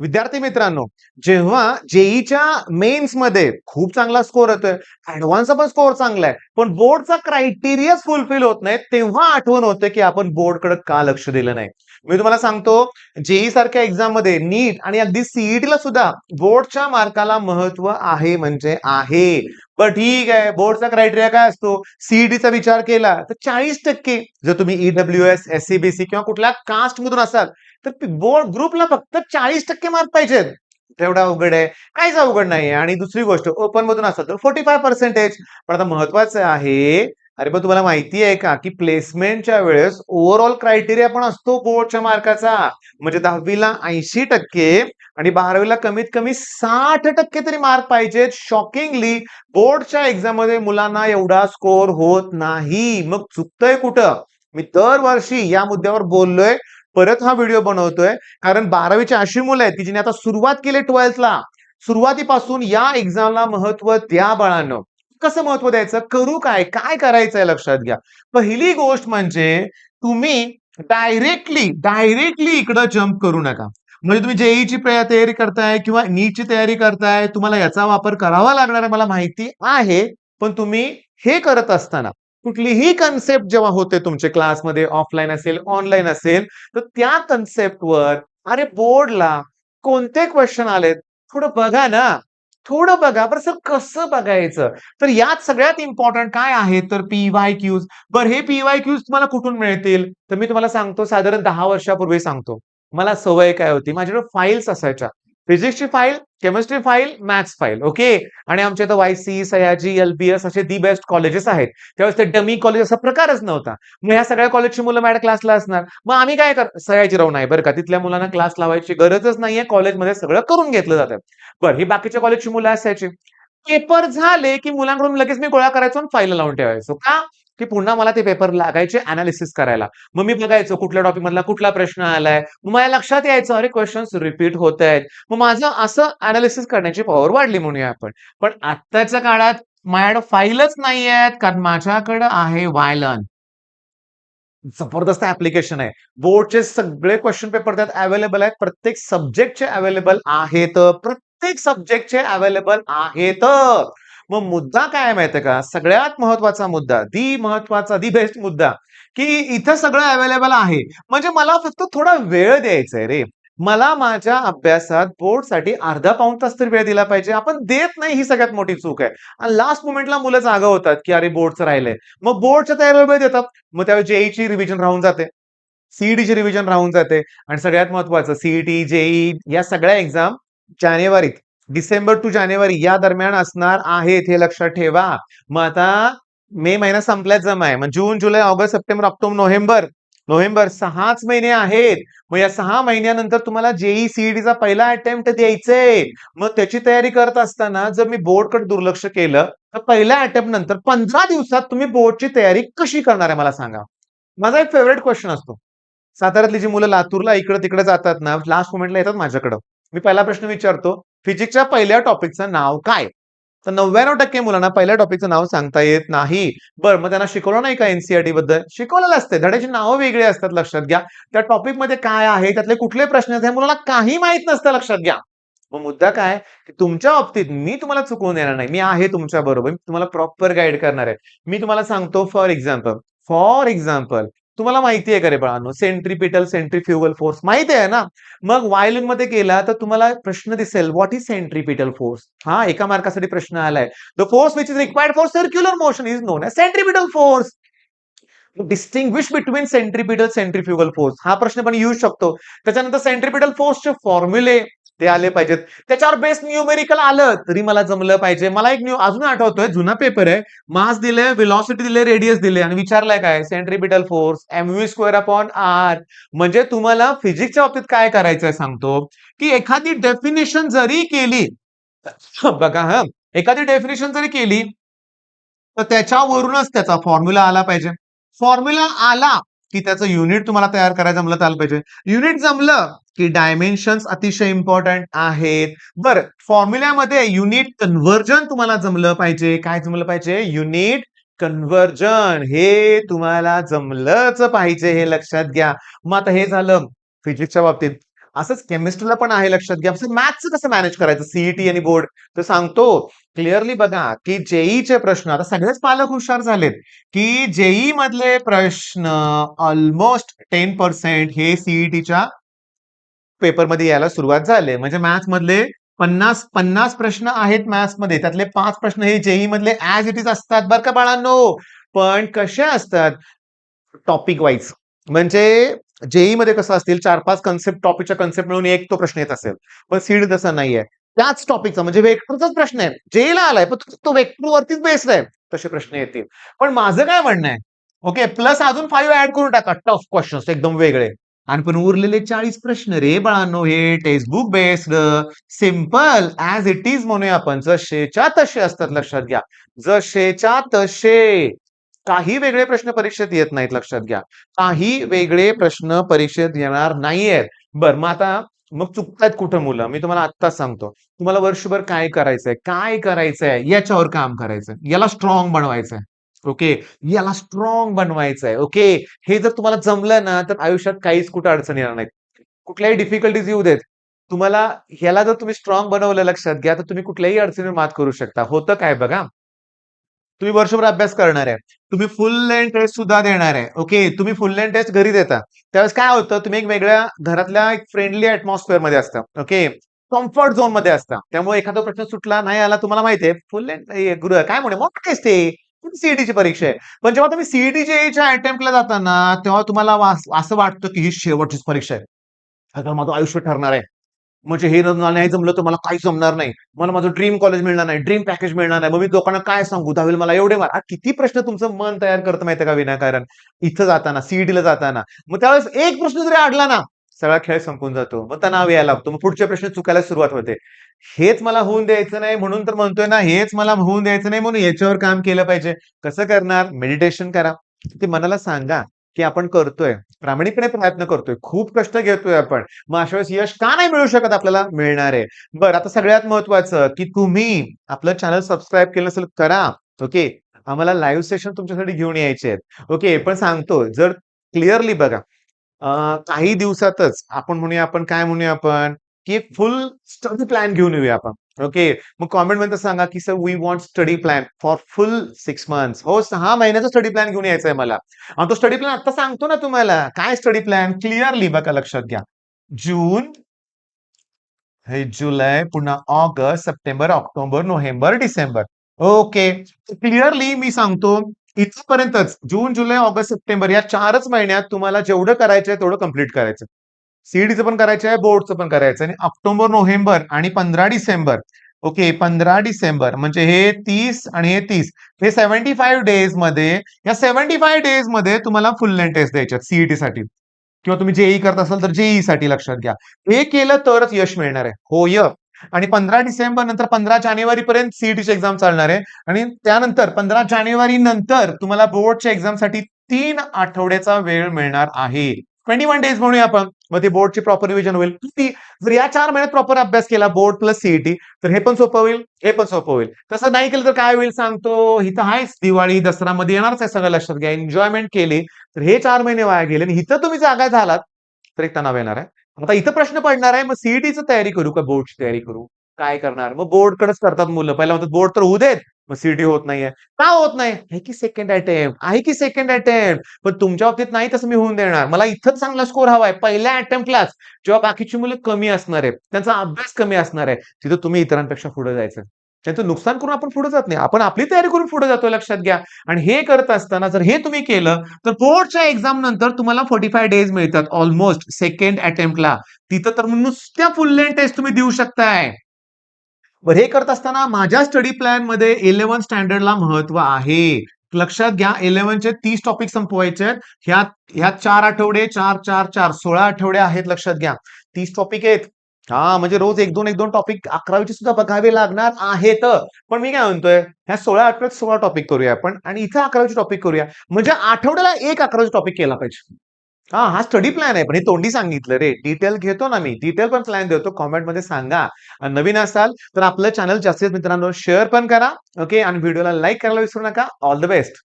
विद्यार्थी मित्रांनो, जेव्हा जेईच्या मेन्स मध्ये खूप चांगला स्कोर येतोय, ऍडव्हान्सचा पण स्कोर चांगला आहे, पण बोर्डचा क्रायटेरिया फुलफिल होत नाही, तेव्हा आठवण होते की आपण बोर्डकडे का लक्ष दिलं नाही. मी तुम्हाला सांगतो, जेई सारख्या एक्झाम मध्ये नीट आणि अगदी सीईटी ला सुद्धा बोर्डच्या मार्काला महत्व आहे म्हणजे आहे. पण ठीक आहे, बोर्डचा क्रायटेरिया काय असतो? सीईटीचा विचार केला तर 40% जर तुम्ही ईडब्ल्यूएस, एससीबीसी किंवा कुठल्या कास्ट मधून असाल तर बोर्ड ग्रुपला फक्त 40% मार्क पाहिजेत. तेवढा अवघड आहे, काहीच अवघड नाहीये. आणि दुसरी गोष्ट, ओपन मधून असाल तर 45%. पण आता महत्वाचं आहे, अरे पण तुम्हाला माहिती आहे का की प्लेसमेंटच्या वेळेस ओव्हरऑल क्रायटेरिया पण असतो बोर्डच्या मार्काचा. म्हणजे 10वीला 80% आणि 12वीला कमीत कमी 60% तरी मार्क पाहिजेत. शॉकिंगली बोर्डच्या एक्झाम मध्ये मुलांना एवढा स्कोर होत नाही. मग चुकतंय कुठं? मी दरवर्षी या मुद्द्यावर बोललोय, परत हा व्हिडिओ बनवतोय, कारण 12वीची अशी मुलं आहेत की जिने आता सुरुवात केली 12थला. सुरुवातीपासून या एक्झामला महत्व द्या बाळांनो. कसं महत्व द्यायचं? करू काय? काय करायचंय लक्षात घ्या. पहिली गोष्ट म्हणजे तुम्ही डायरेक्टली इकडं जम्प करू नका. म्हणजे तुम्ही जेईची तयारी करताय किंवा नीटची तयारी करताय, तुम्हाला याचा वापर करावा लागणार आहे मला माहिती आहे. पण तुम्ही हे करत असताना कुठलीही कन्सेप्ट जेव्हा होते तुमच्या क्लासमध्ये, ऑफलाईन असेल, ऑनलाईन असेल, तर त्या कन्सेप्टवर अरे बोर्डला कोणते क्वेश्चन आलेत थोडं बघा ना. थोडं बघा बरं सर, कसं बघायचं? तर यात सगळ्यात इम्पॉर्टंट काय आहे तर पीवाय क्यूज. बरं, हे पीवाय क्यूज तुम्हाला कुठून मिळतील? तर मी तुम्हाला सांगतो, साधारण 10 वर्षापूर्वी सांगतो. मला सवय काय होती, माझ्याकडे फाईल्स असायच्या. फिजिक्सची file, chemistry file, maths file. Okay. आणि आमच्या इथं वायसी, सयाजी, एलबीएस असे दी बेस्ट कॉलेजेस आहेत. त्यावेळेस ते डमी कॉलेज असा प्रकारच नव्हता. मग ह्या सगळ्या कॉलेजची मुलं माझ्या क्लासला असणार. मग आम्ही काय सयाजीराव नाही बरं का, तिथल्या मुलांना क्लास लावायची गरजच नाहीये, कॉलेजमध्ये सगळं करून घेतलं जातं. बरं, ही बाकीच्या कॉलेजची मुलं असायची. पेपर झाले की मुलांकडून लगेच मी गोळा करायचो आणि फाईल लावून ठेवायचो. का? की पुन्हा मला ते पेपर लागायचे अनालिसिस करायला. मग मी बघायचो कुठल्या टॉपिक मधला कुठला प्रश्न आलाय. मग माझ्या लक्षात यायचं, अरे क्वेश्चन्स रिपीट होत आहेत. मग माझं असं अनालिसिस करण्याची पॉवर वाढली म्हणूया आपण. पण आत्ताच्या काळात माझ्याकडे फाईलच नाही आहेत, कारण माझ्याकडे आहे वायलन. जबरदस्त ऍप्लिकेशन आहे. बोर्डचे सगळे क्वेश्चन पेपर त्यात अवेलेबल आहेत. प्रत्येक सब्जेक्टचे अवेलेबल आहेत. प्रत्येक सब्जेक्टचे अवेलेबल आहेत. मग मुद्दा काय माहितीये का? सगळ्यात महत्वाचा मुद्दा, दी बेस्ट मुद्दा, की इथं सगळं अवेलेबल आहे. म्हणजे मला फक्त थोडा वेळ द्यायचा आहे रे. मला माझ्या अभ्यासात बोर्डसाठी अर्धा पाऊण तास तरी वेळ दिला पाहिजे. आपण देत नाही, ही सगळ्यात मोठी चूक आहे. आणि लास्ट मोमेंटला मुलं जागा होतात, की अरे बोर्डचं राहिलंय. मग बोर्डच्या तयारीला वेळ देतात. मग त्यावेळी जेईची रिव्हिजन राहून जाते. सीईटीची रिव्हिजन राहून जाते. आणि सगळ्यात महत्वाचं, सीईटी, जेई या सगळ्या एक्झाम जानेवारीत, डिसेंबर टू जानेवारी या दरम्यान असणार आहेत, हे लक्षात ठेवा. मग आता मे महिना संपल्यात जमाय. मग जून, जुलै, ऑगस्ट, सप्टेंबर, ऑक्टोबर, नोव्हेंबर. नोव्हेंबर 6च महिने आहेत. मग या 6 महिन्यानंतर तुम्हाला जेई सीईटीचा पहिला अटेम्प्ट द्यायचंय. मग त्याची तयारी करत असताना जर मी बोर्डकडे दुर्लक्ष केलं, तर पहिल्या अटेम्प्ट नंतर 15 दिवसात तुम्ही बोर्डची तयारी कशी करणार आहे मला सांगा. माझा एक फेवरेट क्वेश्चन असतो. साताऱ्यातली जी मुलं लातूरला इकडे-तिकडे जातात ना, लास्ट मोमेंटला येतात माझ्याकडं. मी पहिला प्रश्न विचारतो, फिजिक्सच्या पहिल्या टॉपिकचं नाव काय? तर 99% मुलांना पहिल्या टॉपिकचं नाव सांगता येत नाही. बरं, मग त्यांना शिकवलं नाही का एनसीईआरटी बद्दल? शिकवलेलं असते. धड्याची नावं वेगळी असतात, लक्षात घ्या. त्या टॉपिक मध्ये काय आहे, त्यातले कुठले प्रश्न आहेत, हे मुलांना काही माहित नसतं, लक्षात घ्या. मग मुद्दा काय, की तुमच्या बाबतीत मी तुम्हाला चुकवून देणार नाही. मी आहे तुमच्या बरोबर. मी तुम्हाला प्रॉपर गाईड करणार आहे. मी तुम्हाला सांगतो, फॉर एक्झाम्पल, तुम्हाला माहिती आहे का रे बाळांनो, सेंट्रीफ्युगल फोर्स माहिती आहे ना? मग वायलिन मध्ये गेला तर तुम्हाला प्रश्न दिसेल, व्हॉट इज सेंट्रीपिटल फोर्स. हा, एका मार्कासाठी प्रश्न आलाय. The force which is required for circular motion is known as centripetal force. Distinguish between centrifugal force, हा प्रश्न पण येऊ शकतो. त्याच्यानंतर सेंट्रीपिटल फोर्सचे फॉर्म्युले ते आले पाहिजेत. त्याच्यावर बेस्ट न्यूमेरिकल आलं तरी मला जमलं पाहिजे. मला एक अजून आठवतोय, जुना पेपर आहे. मास दिले, व्हेलॉसिटी दिले, रेडियस दिले आणि विचारलाय काय, सेंट्रीपिटल फोर्स mv²/r. म्हणजे तुम्हाला फिजिक्सच्या बाबतीत काय करायचंय सांगतो, की एखादी डेफिनेशन जरी केली, बघा हा, एखादी डेफिनेशन जरी केली तर त्याच्यावरूनच त्याचा फॉर्म्युला आला पाहिजे. फॉर्म्युला आला की त्याचं युनिट तुम्हाला तयार करायला जमलं तर आलं पाहिजे. युनिट जमलं की डायमेन्शन्स अतिशय इम्पॉर्टंट आहेत. बरं, फॉर्म्युल्यामध्ये युनिट कन्व्हर्जन तुम्हाला जमलं पाहिजे. काय जमलं पाहिजे? Unit conversion. हे तुम्हाला जमलंच पाहिजे, हे लक्षात घ्या. मग आता हे झालं फिजिक्सच्या बाबतीत. असंच केमिस्ट्रीला पण आहे, लक्षात घ्या. मॅथ्सचं कसं मॅनेज करायचं सीईटी आणि बोर्ड, तर सांगतो क्लिअरली. बघा की जेईचे प्रश्न, आता सगळेच पालक हुशार झालेत की जेई मधले प्रश्न ऑलमोस्ट 10% हे सीईटीच्या पेपरमध्ये यायला सुरुवात झाली. म्हणजे मॅथ्स मधले 50 प्रश्न आहेत मॅथ्स मध्ये, त्यातले 5 प्रश्न हे जेई मधले ऍज इट इज असतात बरं का बाळांनो. पण कसे असतात, टॉपिक वाईज. म्हणजे जेई मध्ये कसं असतील 4-5 कन्सेप्ट, टॉपिकच्या कन्सेप्ट मिळून एक तो प्रश्न येत असेल. पण सीड तसा नाहीये, त्याच टॉपिकचा म्हणजे वेक्टरचाच प्रश्न आहे, जेईला आलाय पण तो वेक्टर वरतीच बेस्ड आहे, तसे प्रश्न येतील. पण माझं काय म्हणणं आहे, ओके, प्लस अजून 5 ऍड करून टाका, टफ क्वेश्चन्स एकदम वेगळे. आणि पण उरलेले 40 प्रश्न रे बाळांनो हे textbook based, simple as it is म्हणूया आपण, जसेच्या तसे असतात, लक्षात घ्या. जसेच्या तसे. काही वेगळे प्रश्न परीक्षेत येत नाहीत, लक्षात घ्या. काही वेगळे प्रश्न परीक्षेत येणार नाहीयेत. बर, मग आता मग चुकतायत कुठं मुलं, मी तुम्हाला आत्ताच सांगतो. तुम्हाला वर्षभर काय करायचंय, काय करायचंय, याच्यावर काम करायचंय, याला स्ट्रॉंग बनवायचंय. ओके, याला स्ट्रॉंग बनवायचंय. ओके, हे जर तुम्हाला जमलं ना, तर आयुष्यात काहीच कुठं अडचण येणार नाहीत. कुठल्याही डिफिकल्टीज येऊ देत, तुम्हाला ह्याला जर तुम्ही स्ट्रॉंग बनवलं, लक्षात घ्या, तर तुम्ही कुठल्याही अडचणीवर मात करू शकता. होतं काय बघा, तुम्ही वर्षभर अभ्यास करणार आहे, तुम्ही फुल लेंथ टेस्ट सुद्धा देणार आहे. ओके, तुम्ही फुल लेंथ टेस्ट घरी देता, त्यावेळेस काय होतं, तुम्ही एक वेगळ्या घरातल्या एक फ्रेंडली ऍटमॉस्फिअर मध्ये असता. ओके, कम्फर्ट झोन मध्ये असता. त्यामुळे एखादा प्रश्न सुटला नाही आला, तुम्हाला माहिती आहे फुल लेंथ काय म्हणे मोठं टेस्ट आहे, सीईटीची परीक्षा आहे. पण जेव्हा तुम्ही सीईटीच्या अटेम्प्टला जाताना, तेव्हा तुम्हाला असं वाटतं की ही शेवटचीच परीक्षा आहे, आता माझं आयुष्य ठरणार आहे. म्हणजे हे नाही जमलं तर मला काही जमणार नाही, मला माझं ड्रीम कॉलेज मिळणार नाही, ड्रीम पॅकेज मिळणार नाही, मग मी लोकांना काय सांगू, दहावीला मला एवढे मार्क. किती प्रश्न तुमचं मन तयार करतं माहितीये का विनाकारण, इथं जाताना सीईटीला जाताना. मग त्यावेळेस एक प्रश्न जरी अडला ना, सगळा खेळ संपून जातो, मग तणाव यायला लागतो, मग पुढचे प्रश्न चुकायला सुरुवात होते. हेच मला होऊन द्यायचं नाही म्हणून तर म्हणतोय ना, हेच मला होऊन द्यायचं नाही म्हणून याच्यावर काम केलं पाहिजे. कसं करणार, मेडिटेशन करा. ते मनाला सांगा की आपण करतोय, प्रामाणिकपणे प्रयत्न करतोय, खूप कष्ट घेतोय आपण, मग अशा वेळेस यश का नाही मिळू शकत, आपल्याला मिळणार आहे. बरं, आता सगळ्यात महत्वाचं की तुम्ही आपलं चॅनल सबस्क्राईब केलं असेल करा. ओके, आम्हाला लाईव्ह सेशन तुमच्यासाठी घेऊन यायचे आहेत. ओके, पण सांगतो जर क्लिअरली बघा, काही दिवसातच आपण म्हणूया, आपण काय म्हणूया, आपण की एक फुल स्टडी प्लॅन घेऊन येऊया आपण. ओके, मग कॉमेंट मध्ये सांगा की sir we want study plan for full 6 months. हो, 6 महिन्याचा स्टडी प्लॅन घेऊन यायचा आहे मला. आणि तो स्टडी प्लॅन आता सांगतो ना तुम्हाला, काय स्टडी प्लॅन क्लिअरली बघा, लक्षात घ्या. जून, हे जुलै, पुन्हा ऑगस्ट, सप्टेंबर, ऑक्टोबर, नोव्हेंबर, डिसेंबर. ओके, क्लिअरली मी सांगतो, इथपर्यंतच जून, जुलै, ऑगस्ट, सप्टेंबर या 4च महिन्यात तुम्हाला जेवढं करायचंय तेवढं कम्प्लीट करायचं. सीईडीचं पण करायचं आहे, बोर्डचं पण करायचं आहे. आणि ऑक्टोबर, नोव्हेंबर आणि 15 डिसेंबर. ओके, 15 डिसेंबर म्हणजे हे 30 आणि हे 30, हे 75 डेज मध्ये, या 75 डेज मध्ये तुम्हाला फुल लेंथ टेस्ट द्यायच्या सीईटी साठी, किंवा तुम्ही जेई करत असाल तर जेई साठी, लक्षात घ्या. हे केलं तरच यश मिळणार आहे. होय. आणि 15 डिसेंबर नंतर 15 जानेवारी पर्यंत सीईटीची एक्झाम चालणार आहे. आणि त्यानंतर 15 जानेवारी नंतर तुम्हाला बोर्डच्या एक्झामसाठी 3 आठवड्याचा वेळ मिळणार आहे. 21 डेज म्हणूया आपण, मग ते बोर्डची प्रॉपर रिव्हिजन होईल. किती, जर या 4 महिन्यात प्रॉपर अभ्यास केला बोर्ड प्लस सीईटी, तर हे पण सोपं होईल, हे पण सोपं होईल. तसं नाही केलं तर काय होईल सांगतो, इथं आहेच दिवाळी दसरा मध्ये येणारच आहे सगळं, लक्षात घ्या. एन्जॉयमेंट केली तर हे 4 महिने वाया गेले, आणि इथं तुम्ही जागा झालात तर एक तणाव येणार आहे. आता इथं प्रश्न पडणार आहे, मग सीईटीची तयारी करू का बोर्डची तयारी करू, काय करणार, मग बोर्डकडेच करतात मुलं. पहिला म्हणतात बोर्ड तर होऊ देत, मग सीईटी होत नाहीये. का होत नाही, आहे की सेकंड अटेम्प्ट, आहे की सेकंड अटेम्प्ट. पण तुमच्या बाबतीत नाही तसं मी होऊन देणार, मला इथंच चांगला स्कोर हवाय पहिल्या अटेम्प्टलाच. जेव्हा बाकीची मुलं कमी असणार आहे, त्यांचा अभ्यास कमी असणार आहे, तिथं तुम्ही इतरांपेक्षा पुढे जायचं. त्यांचं नुकसान करून आपण पुढे जात नाही, आपण आपली तयारी करून पुढे जातोय, लक्षात घ्या. आणि हे करत असताना जर हे तुम्ही केलं, तर बोर्डच्या एक्झाम नंतर तुम्हाला 45 डेज मिळतात ऑलमोस्ट सेकंड अटेम्प्टला. तिथं तर नुसत्या फुल लेंथ टेस्ट तुम्ही देऊ शकताय. बरं, हे करत असताना माझ्या स्टडी प्लॅन मध्ये 11 स्टँडर्डला महत्व आहे. लक्षात घ्या, 11चे 30 टॉपिक संपवायचे आहेत. ह्यात 4 आठवडे, 4, 4, 4, 16 आठवडे आहेत, लक्षात घ्या. 30 टॉपिक आहेत. हा, म्हणजे रोज 1-2 टॉपिक 11वीचे सुद्धा बघावे लागणार आहेत. पण मी काय म्हणतोय, ह्या 16 आठवड्यात 16 टॉपिक करूया आपण, आणि इथं 11वीचे टॉपिक करूया. म्हणजे आठवड्याला एक 11वीचे टॉपिक केला पाहिजे. हा स्टडी प्लॅन आहे, पण हे तोंडी सांगितलं रे. डिटेल घेतो ना मी, डिटेल पण प्लॅन देतो. कॉमेंट मध्ये सांगा. आणि नवीन असाल तर आपलं चॅनल जास्तीत मित्रांनो शेअर पण करा. ओके, आणि व्हिडिओला लाईक करायला विसरू नका. All the best.